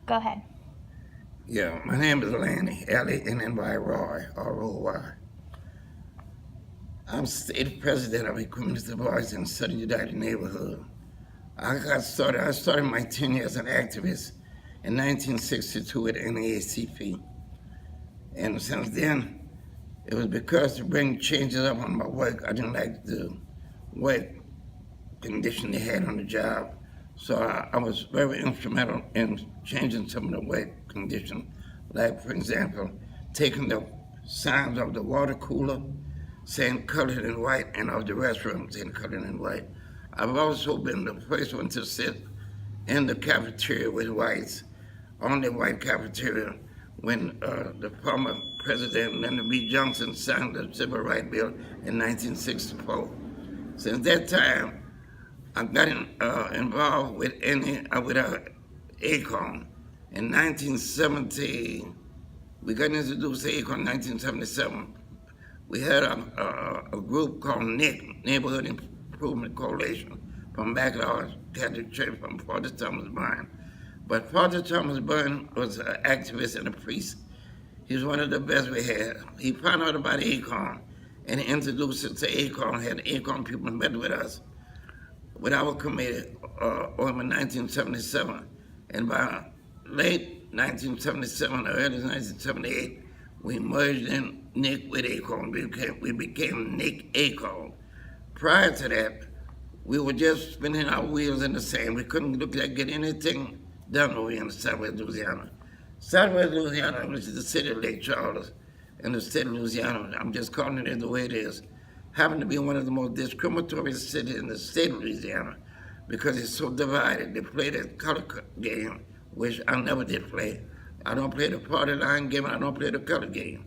Go ahead. Yeah, my name is Lanny, L-A-N-N-Y, Roy, R-O-Y. I'm state president of a community voice in Southern United neighborhood. I started my tenure as an activist in 1962 with NAACP. And since then, it was because to bring changes up on my work, I didn't like the work condition they had on the job. So I was very instrumental in changing some of the work conditions. Like, for example, taking the signs of the water cooler saying colored in white and of the restroom saying colored in white. I've also been the first one to sit in the cafeteria with whites, on the white cafeteria, when the former President Lyndon B. Johnson signed the Civil Rights Bill in 1964. Since that time, I got involved with ACON. In 1970, we got introduced to ACON in 1977. We had a group called NIC, Neighborhood Improvement Coalition, from Backlash Catholic Church from Father Thomas Byrne. But Father Thomas Byrne was an activist and a priest. He was one of the best we had. He found out about ACON and he introduced us to ACON, had ACON people met with us, with our committee, in 1977. And by late 1977 or early 1978, we merged in NIC with ACON. We became NIC ACON. Prior to that, we were just spinning our wheels in the sand. We couldn't look like get anything done over here in Southwest Louisiana. Southwest Louisiana, which is the city of Lake Charles, in the state of Louisiana, I'm just calling it the way it is, happened to be one of the most discriminatory cities in the state of Louisiana because it's so divided. They play the color game, which I never did play. I don't play the party line game, and I don't play the color game.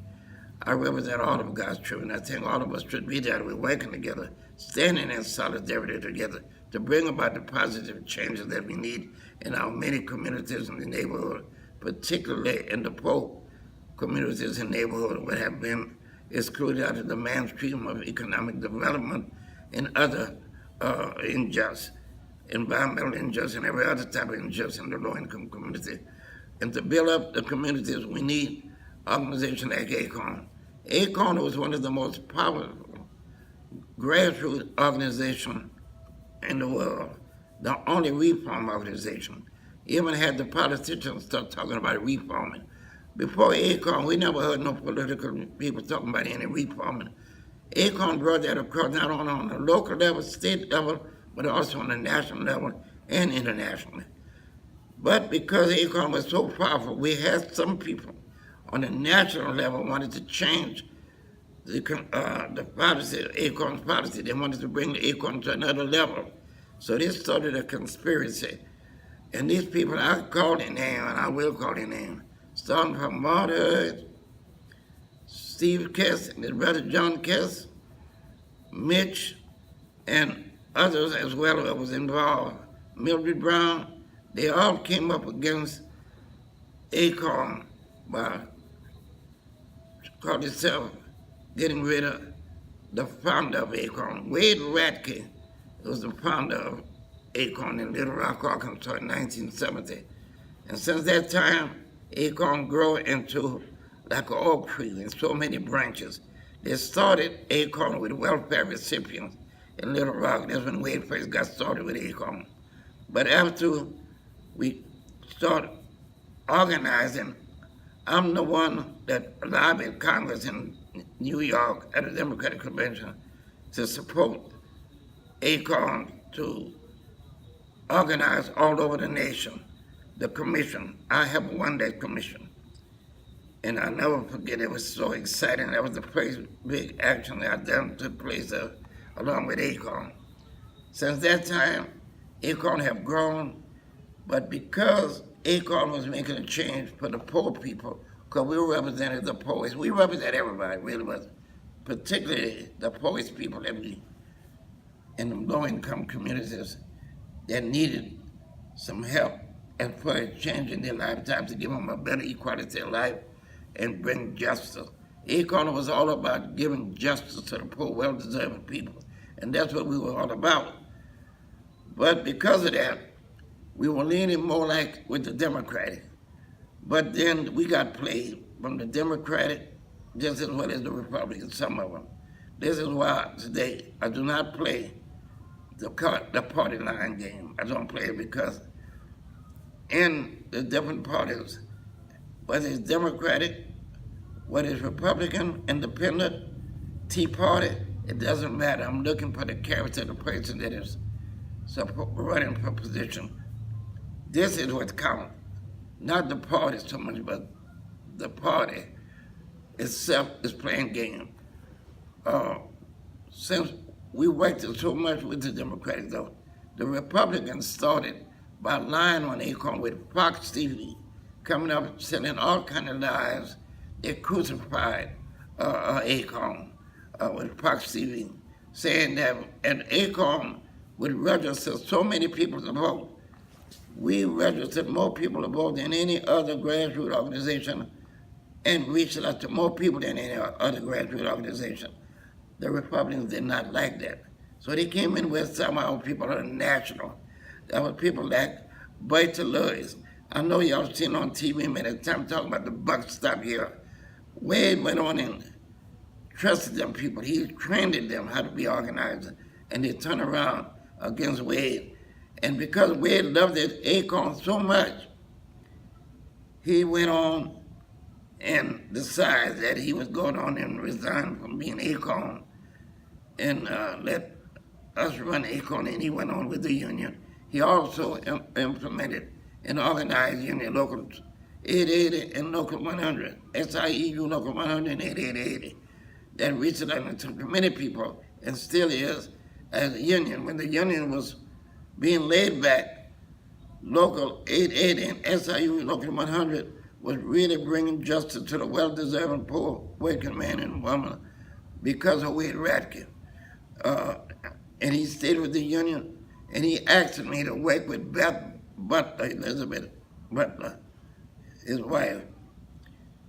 I represent all of God's children. I think all of us should be there. We're working together, standing in solidarity together to bring about the positive changes that we need in our many communities in the neighborhood, particularly in the poor communities and neighborhoods that have been excluded out of the mainstream of economic development and other environmental injustice, and every other type of injustice in the low-income community. And to build up the communities, we need organizations like ACON. ACON was one of the most powerful grassroots organizations in the world, the only reform organization. Even had the politicians start talking about reforming. Before ACON, we never heard no political people talking about any reforming. ACON brought that across not only on the local level, state level, but also on the national level and internationally. But because ACON was so powerful, we had some people on the national level wanted to change the policy, ACON's policy. They wanted to bring the ACON to another level. So this started a conspiracy. And these people, I call their name, and I will call their name, starting from Martyr, Steve Kess, and his brother John Kess, Mitch, and others as well that was involved, Mildred Brown, they all came up against ACON by, called itself, getting rid of the founder of ACON. Wade Ratke was the founder of ACON in Little Rock, Arkansas in 1970. And since that time, ACON grew into like an oak tree in so many branches. They started ACON with welfare recipients in Little Rock. That's when Wade first got started with ACON. But after we started organizing, I'm the one that lobbied Congress in New York at a Democratic convention to support ACON to organize all over the nation. The commission, I have won that commission. And I'll never forget, it was so exciting. That was the first big action that done took place along with ACON. Since that time, ACON have grown, but because ACON was making a change for the poor people, because we represented the poorest. We represent everybody, really, but particularly the poorest people that we, in the low-income communities that needed some help as far as changing their lifetimes to give them a better equality of life and bring justice. ACON was all about giving justice to the poor, well-deserving people, and that's what we were all about. But because of that, we were leaning more like with the Democratic. But then we got played from the Democratic just as well as the Republicans, some of them. This is why today I do not play the party line game. I don't play it because in the different parties, whether it's Democratic, whether it's Republican, Independent, Tea Party, it doesn't matter. I'm looking for the character of the person that is running for position. This is what counts. Not the party so much, but the party itself is playing game. Since we worked so much with the Democrats, though, the Republicans started by lying on Acorn with Fox TV, coming up selling all kind of lies. They crucified Acorn with Fox TV, saying that and Acorn would register so many people to vote. We registered more people to vote than any other grassroots organization and reached out to more people than any other grassroots organization. The Republicans did not like that. So they came in with some of our people that are national. That was people like Bertha Lewis. I know y'all seen on TV many times talking about the buck stop here. Wade went on and trusted them people. He trained them how to be organized, and they turned around against Wade. And because Wade loved it, Acorn so much, he went on and decided that he was going on and resign from being Acorn and let us run Acorn, and he went on with the union. He also implemented and organized union local 880 and local 100, SIEU local 100 and 8880. That reached out to many people and still is as a union. When the union was being laid back, local 880 and SIU local 100 was really bringing justice to the well-deserving poor working man and woman because of Wade Radke. And he stayed with the union, and he asked me to work with Beth Butler, Elizabeth Butler, his wife,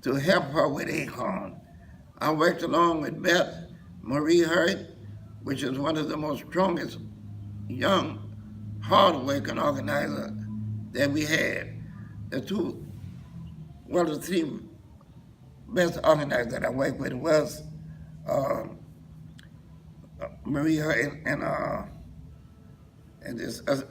to help her with Acorn. I worked along with Beth Marie Hurt, which is one of the most strongest young, hard-working organizers that we had. The three best organizers that I worked with was Marie Hurt and this